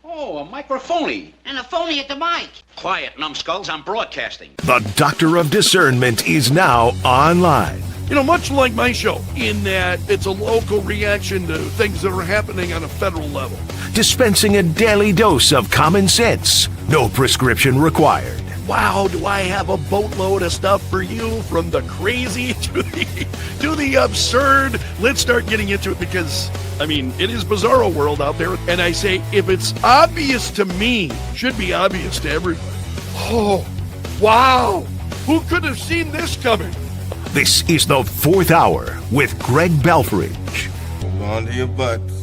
Oh, a microphony. And a phony at the mic. Quiet, numbskulls, I'm broadcasting. The Doctor of Discernment is now online. You know, much like my show, in that it's a local reaction to things that are happening on a federal level. Dispensing a daily dose of common sense. No prescription required. Wow, do I have a boatload of stuff for you, from the crazy to the absurd. Let's start getting into it because, I mean, it is bizarro world out there. And I say, if it's obvious to me, it should be obvious to everybody. Oh, wow. Who could have seen this coming? This is the Fourth Hour with Greg Belfrage. Hold on to your butts.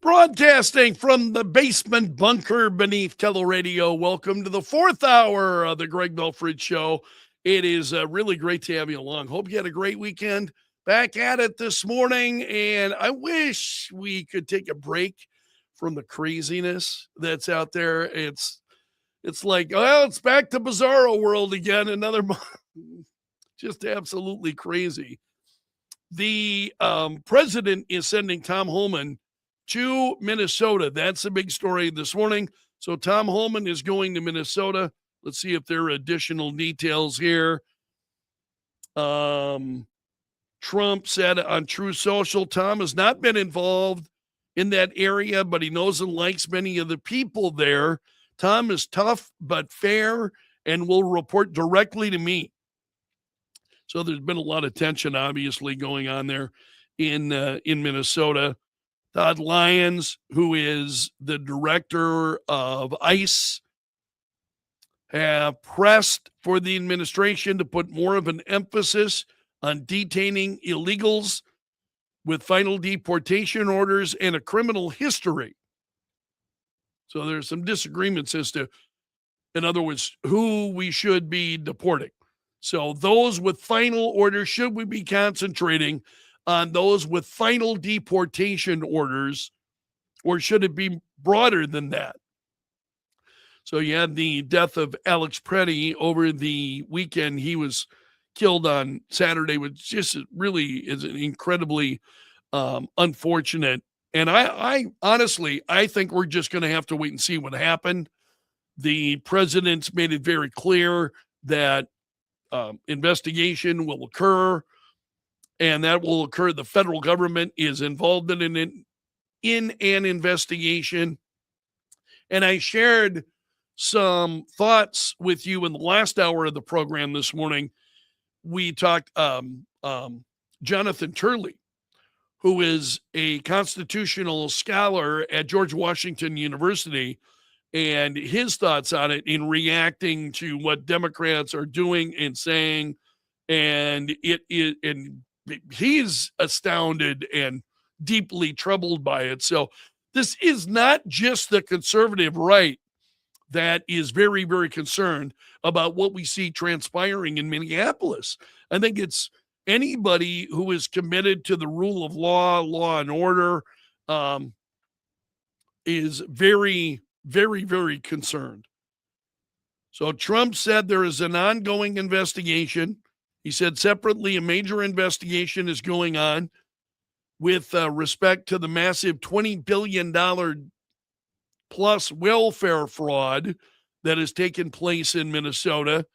Broadcasting from the basement bunker beneath Teleradio. Welcome to the Fourth Hour of the Greg Belfrage Show. It is really great to have you along. Hope you had a great weekend. Back at it this morning, and I wish we could take a break from the craziness that's out there. It's like, well, it's back to bizarro world again. Another month. Just absolutely crazy. The president is sending Tom Homan to Minnesota. That's the big story this morning. So Tom Homan is going to Minnesota. Let's see if there are additional details here. Trump said on True Social, Tom has not been involved in that area, but he knows and likes many of the people there. Tom is tough but fair and will report directly to me. So there's been a lot of tension, obviously, going on there in Minnesota. Todd Lyons, who is the director of ICE, have pressed for the administration to put more of an emphasis on detaining illegals with final deportation orders and a criminal history. So there's some disagreements as to, in other words, who we should be deporting. So those with final orders, should we be concentrating on those with final deportation orders, or should it be broader than that? So you had the death of Alex Preddy over the weekend. He was killed on Saturday, which just really is an incredibly unfortunate. And I honestly, I think we're just going to have to wait and see what happened. The president's made it very clear that investigation will occur, and that will occur. The federal government is involved in an investigation. And I shared some thoughts with you in the last hour of the program this morning. We talked Jonathan Turley, who is a constitutional scholar at George Washington University, and his thoughts on it in reacting to what Democrats are doing and saying. And he's astounded and deeply troubled by it. So this is not just the conservative right that is very, very concerned about what we see transpiring in Minneapolis. I think it's anybody who is committed to the rule of law, law and order, is very, very, very concerned. So Trump said there is an ongoing investigation. He said separately, a major investigation is going on with respect to the massive $20 billion plus welfare fraud that has taken place in Minnesota.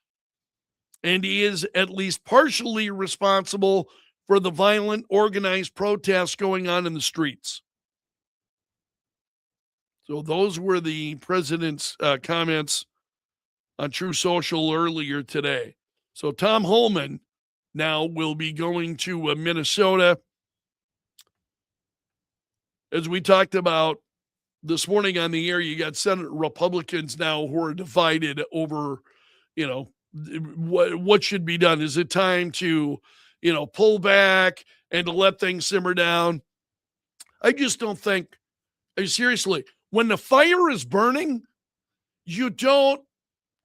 And he is at least partially responsible for the violent organized protests going on in the streets. So those were the president's comments on True Social earlier today. So Tom Homan now will be going to Minnesota. As we talked about this morning on the air, you got Senate Republicans now who are divided over, what should be done. Is it time to, pull back and to let things simmer down? I just don't think, seriously, when the fire is burning, you don't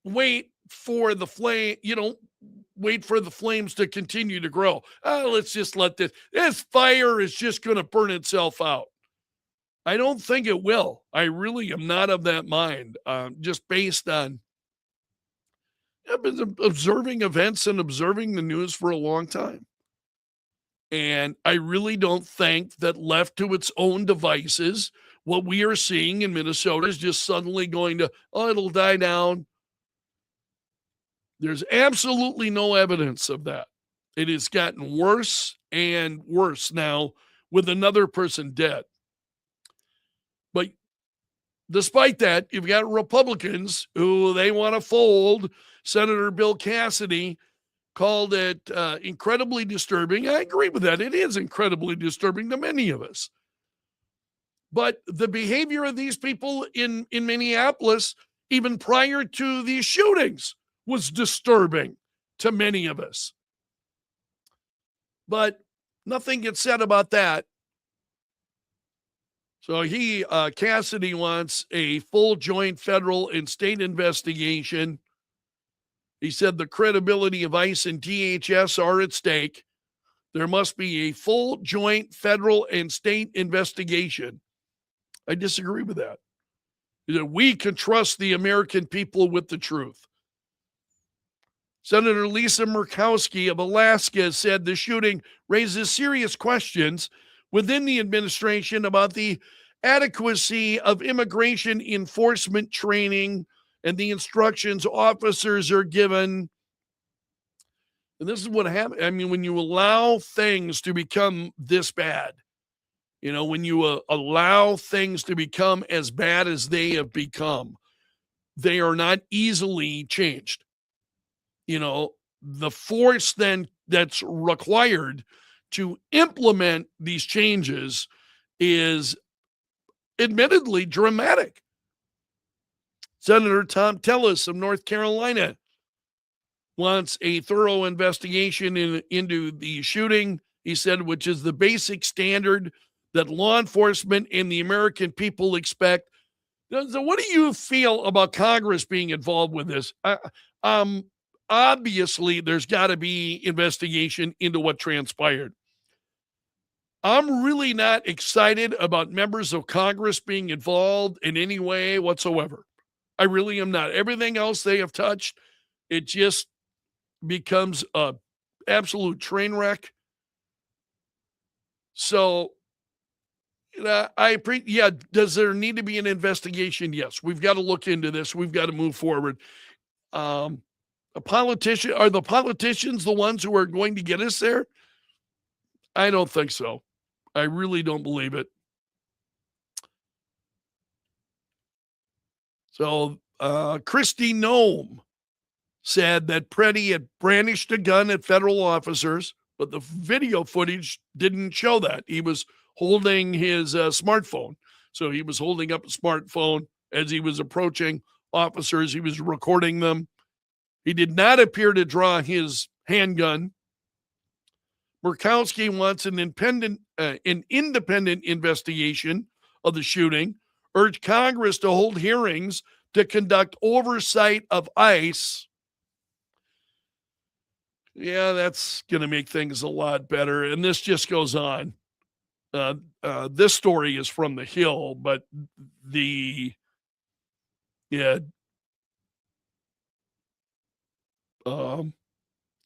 wait for the flame, wait for the flames to continue to grow. Let's just let this fire is just going to burn itself out. I don't think it will. I really am not of that mind, just based on I've been observing events and observing the news for a long time. And I really don't think that left to its own devices, what we are seeing in Minnesota is just suddenly going to, oh, it'll die down. There's absolutely no evidence of that. It has gotten worse and worse now with another person dead. But despite that, you've got Republicans who they want to fold. Senator Bill Cassidy called it incredibly disturbing. I agree with that. It is incredibly disturbing to many of us. But the behavior of these people in Minneapolis, even prior to these shootings, was disturbing to many of us. But nothing gets said about that. So Cassidy wants a full joint federal and state investigation. He said the credibility of ICE and DHS are at stake. There must be a full joint federal and state investigation. I disagree with that. We can trust the American people with the truth. Senator Lisa Murkowski of Alaska said the shooting raises serious questions within the administration about the adequacy of immigration enforcement training and the instructions officers are given. And this is what happens. I mean, when you allow things to become this bad, when you allow things to become as bad as they have become, they are not easily changed. The force then that's required to implement these changes is admittedly dramatic. Senator Tom Tillis of North Carolina wants a thorough investigation into the shooting, he said, which is the basic standard that law enforcement and the American people expect. So what do you feel about Congress being involved with this? Obviously, there's got to be investigation into what transpired. I'm really not excited about members of Congress being involved in any way whatsoever. I really am not. Everything else they have touched, it just becomes a absolute train wreck. So, does there need to be an investigation? Yes, we've got to look into this. We've got to move forward. Are the politicians the ones who are going to get us there? I don't think so. I really don't believe it. So Kristi Noem said that Preddy had brandished a gun at federal officers, but the video footage didn't show that. He was holding his smartphone. So he was holding up a smartphone as he was approaching officers. He was recording them. He did not appear to draw his handgun. Murkowski wants an independent investigation of the shooting, urged Congress to hold hearings to conduct oversight of ICE. Yeah, that's going to make things a lot better. And this just goes on. This story is from the Hill, but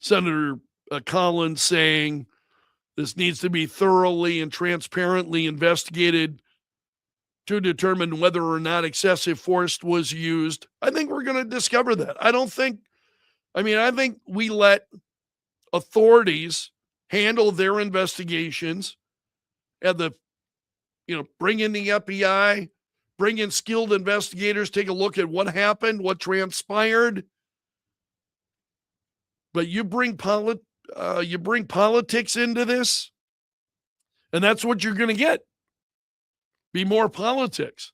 Senator Collins saying this needs to be thoroughly and transparently investigated to determine whether or not excessive force was used. I think we're going to discover that. I think we let authorities handle their investigations and bring in the FBI, bring in skilled investigators, take a look at what happened, what transpired. But you bring politics into this, and that's what you're going to get. Be more politics.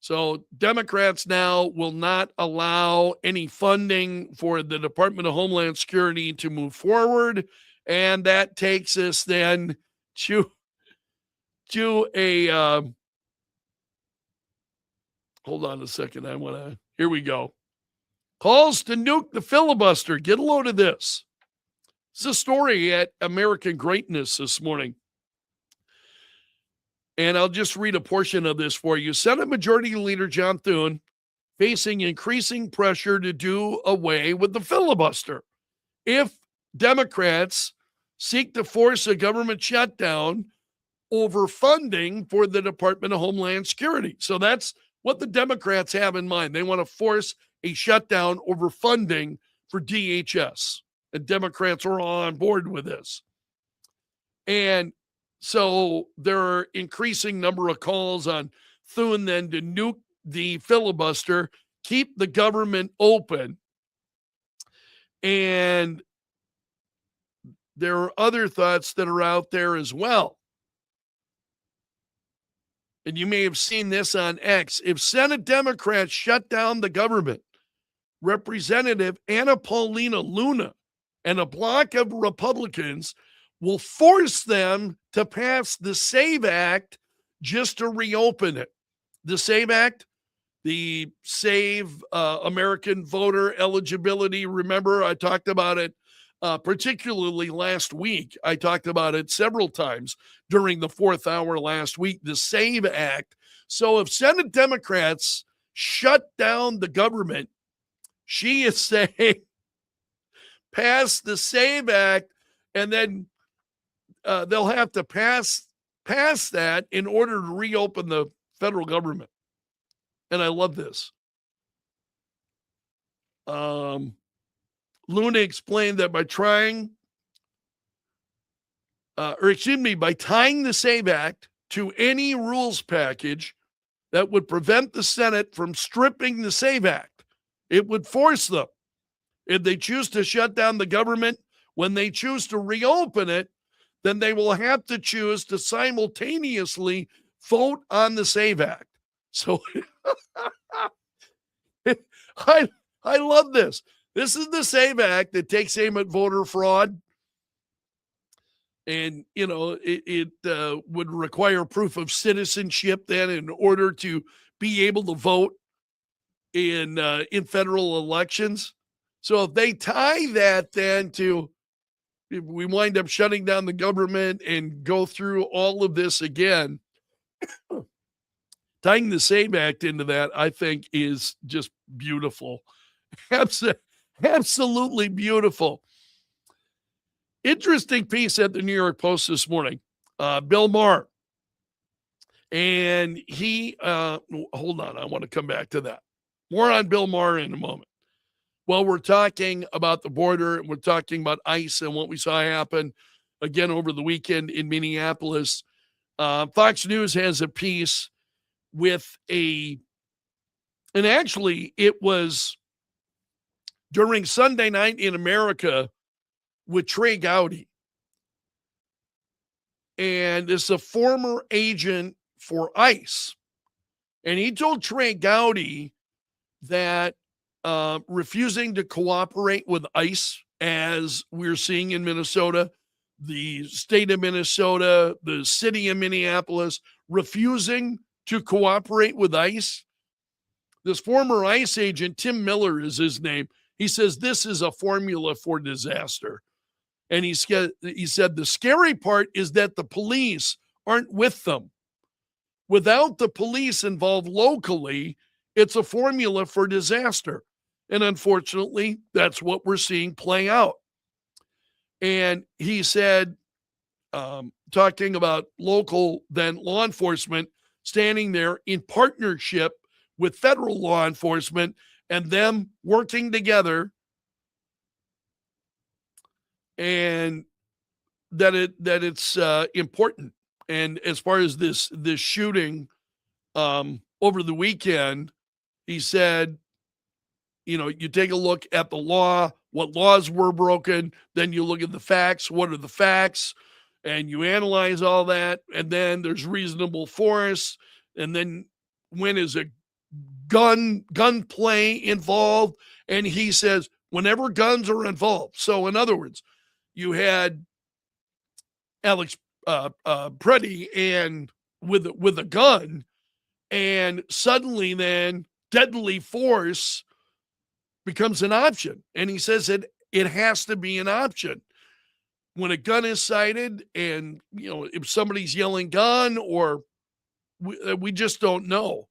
So Democrats now will not allow any funding for the Department of Homeland Security to move forward. And that takes us then to a, hold on a second. Here we go. Calls to nuke the filibuster. Get a load of this. It's a story at American Greatness this morning. And I'll just read a portion of this for you. Senate Majority Leader John Thune facing increasing pressure to do away with the filibuster if Democrats seek to force a government shutdown over funding for the Department of Homeland Security. So that's what the Democrats have in mind. They want to force a shutdown over funding for DHS. And Democrats are all on board with this. And so there are increasing number of calls on Thune then to nuke the filibuster, keep the government open. And there are other thoughts that are out there as well. And you may have seen this on X. If Senate Democrats shut down the government, Representative Anna Paulina Luna and a block of Republicans will force them to pass the SAVE Act just to reopen it. The SAVE Act, the Save American Voter Eligibility. Remember, I talked about it particularly last week. I talked about it several times during the fourth hour last week, the SAVE Act. So if Senate Democrats shut down the government, she is saying pass the SAVE Act, and then they'll have to pass that in order to reopen the federal government. And I love this. Luna explained that by tying the SAVE Act to any rules package that would prevent the Senate from stripping the SAVE Act, it would force them. If they choose to shut down the government, when they choose to reopen it, then they will have to choose to simultaneously vote on the SAVE Act. So I love this. This is the SAVE Act that takes aim at voter fraud. And, you know, it would require proof of citizenship then in order to be able to vote in federal elections. So if they tie that then to, if we wind up shutting down the government and go through all of this again, tying the SAVE Act into that, I think, is just beautiful. Absolutely beautiful. Interesting piece at the New York Post this morning. Bill Maher. And he, hold on, I want to come back to that. More on Bill Maher in a moment. Well, we're talking about the border, and we're talking about ICE and what we saw happen again over the weekend in Minneapolis. Fox News has a piece with and actually it was during Sunday Night in America with Trey Gowdy. And this is a former agent for ICE. And he told Trey Gowdy that refusing to cooperate with ICE, as we're seeing in Minnesota, the state of Minnesota, the city of Minneapolis, refusing to cooperate with ICE. This former ICE agent, Tim Miller is his name. He says this is a formula for disaster. And he said the scary part is that the police aren't with them. Without the police involved locally, it's a formula for disaster. And unfortunately, that's what we're seeing play out. And he said, talking about local then law enforcement standing there in partnership with federal law enforcement and them working together, and that it's important. And as far as this shooting over the weekend, he said, you know, you take a look at the law, what laws were broken, then you look at the facts, what are the facts, and you analyze all that, and then there's reasonable force, and then when is a gunplay involved? And he says, whenever guns are involved. So in other words, you had Alex Preddy and with a gun, and suddenly then deadly force becomes an option. And he says it has to be an option. When a gun is sighted, and, you know, if somebody's yelling gun, or we just don't know.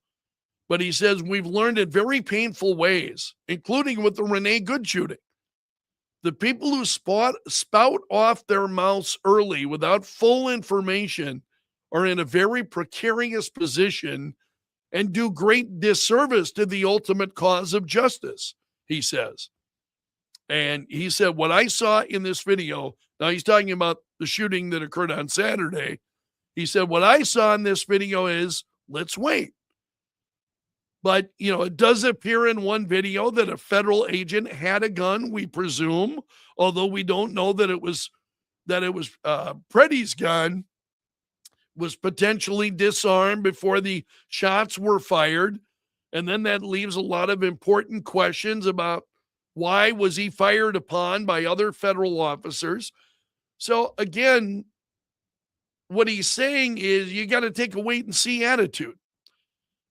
But he says we've learned in very painful ways, including with the Renee Good shooting, The people who spout off their mouths early without full information are in a very precarious position and do great disservice to the ultimate cause of justice, he says. And he said, what I saw in this video, now he's talking about the shooting that occurred on Saturday. He said, what I saw in this video is, let's wait. But, it does appear in one video that a federal agent had a gun, we presume, although we don't know that it was Preddy's gun, was potentially disarmed before the shots were fired. And then that leaves a lot of important questions about why was he fired upon by other federal officers. So again, what he's saying is you got to take a wait and see attitude.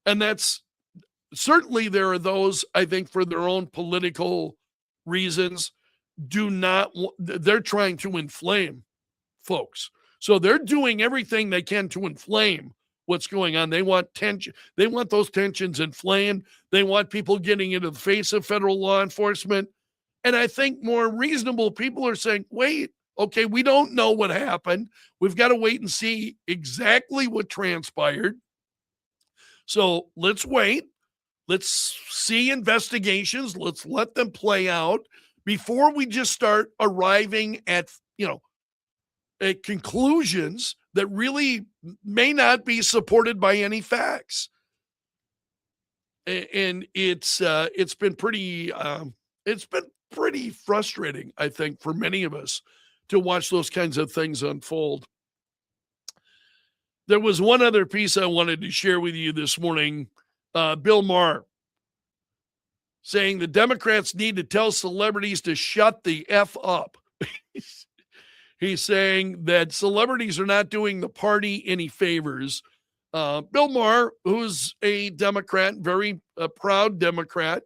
And that's certainly, there are those, I think, for their own political reasons, they're trying to inflame folks. So they're doing everything they can to inflame what's going on. They want tension. They want those tensions inflamed. They want people getting into the face of federal law enforcement. And I think more reasonable people are saying, wait, okay, we don't know what happened. We've got to wait and see exactly what transpired. So let's wait. Let's see investigations. Let's let them play out before we just start arriving at, at conclusions that really may not be supported by any facts. And it's been pretty frustrating, I think, for many of us to watch those kinds of things unfold. There was one other piece I wanted to share with you this morning. Bill Maher saying the Democrats need to tell celebrities to shut the F up. He's saying that celebrities are not doing the party any favors. Bill Maher, who's a Democrat, very proud Democrat,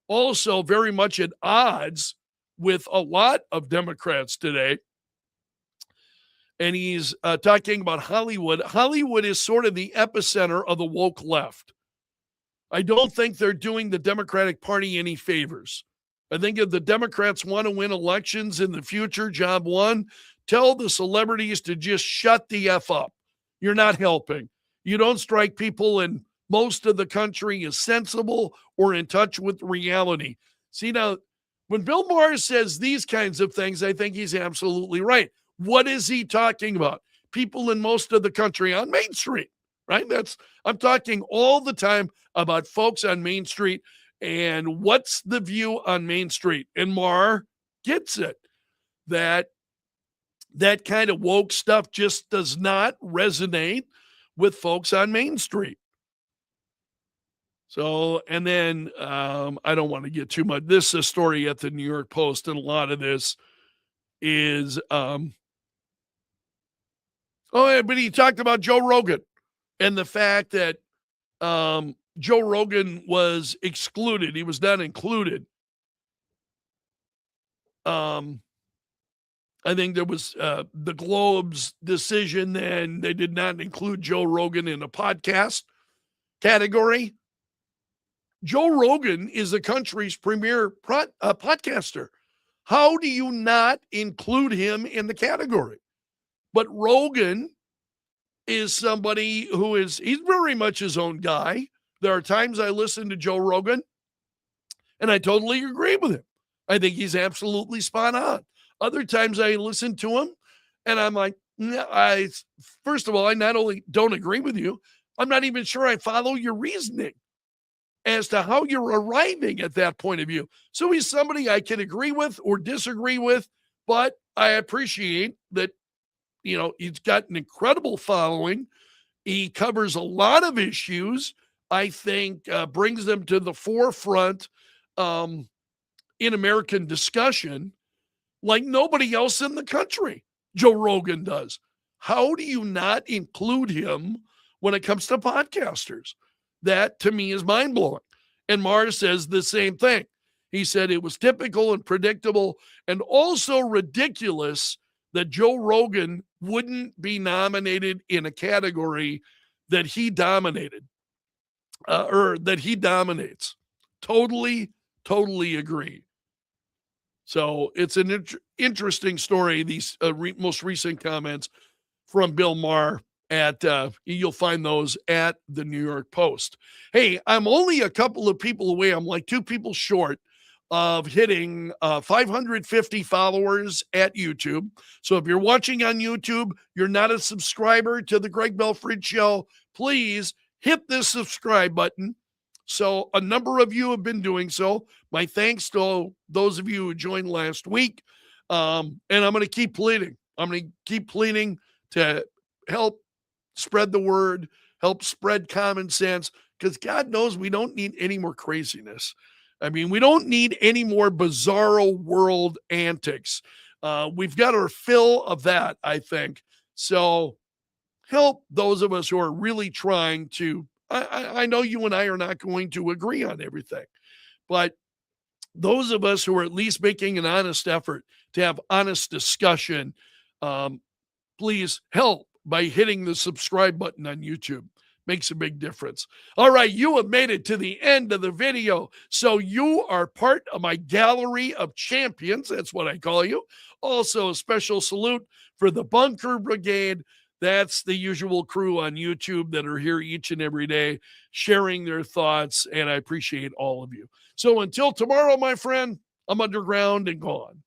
also very much at odds with a lot of Democrats today. And he's talking about Hollywood. Hollywood is sort of the epicenter of the woke left. I don't think they're doing the Democratic Party any favors. I think if the Democrats want to win elections in the future, job one, tell the celebrities to just shut the F up. You're not helping. You don't strike people in most of the country as sensible or in touch with reality. See, now, when Bill Maher says these kinds of things, I think he's absolutely right. What is he talking about? People in most of the country on Main Street, right? I'm talking all the time about folks on Main Street and what's the view on Main Street. And Maher gets it, that kind of woke stuff just does not resonate with folks on Main Street. So, and then I don't want to get too much. This is a story at the New York Post, and a lot of this is, but he talked about Joe Rogan and the fact that Joe Rogan was excluded. He was not included. I think there was the Globe's decision, then they did not include Joe Rogan in a podcast category. Joe Rogan is the country's premier podcaster. How do you not include him in the category? But Rogan is somebody he's very much his own guy. There are times I listen to Joe Rogan and I totally agree with him. I think he's absolutely spot on. Other times I listen to him and I'm like, first of all, I not only don't agree with you, I'm not even sure I follow your reasoning as to how you're arriving at that point of view. So he's somebody I can agree with or disagree with, but I appreciate that, he's got an incredible following. He covers a lot of issues, I think, brings them to the forefront in American discussion like nobody else in the country. Joe Rogan does. How do you not include him when it comes to podcasters? That, to me, is mind-blowing. And Maher says the same thing. He said it was typical and predictable and also ridiculous that Joe Rogan wouldn't be nominated in a category that he dominated, or that he dominates. Totally agree. So it's an interesting story, these most recent comments from Bill Maher at you'll find those at the New York Post. Hey, I'm only a couple of people away. I'm like 2 people short of hitting 550 followers at YouTube. So if you're watching on YouTube, you're not a subscriber to the Greg Belfrage Show, please hit the subscribe button. So a number of you have been doing so. My thanks to those of you who joined last week. And I'm going to keep pleading. I'm going to keep pleading to help spread the word, help spread common sense, because God knows we don't need any more craziness. I mean, we don't need any more bizarro world antics. We've got our fill of that, I think. So help those of us who are really trying to. I know you and I are not going to agree on everything, but those of us who are at least making an honest effort to have honest discussion, please help by hitting the subscribe button on YouTube. Makes a big difference. All right, you have made it to the end of the video, so you are part of my gallery of champions. That's what I call you. Also, a special salute for the Bunker Brigade. That's the usual crew on YouTube that are here each and every day sharing their thoughts, and I appreciate all of you. So until tomorrow, my friend, I'm underground and gone.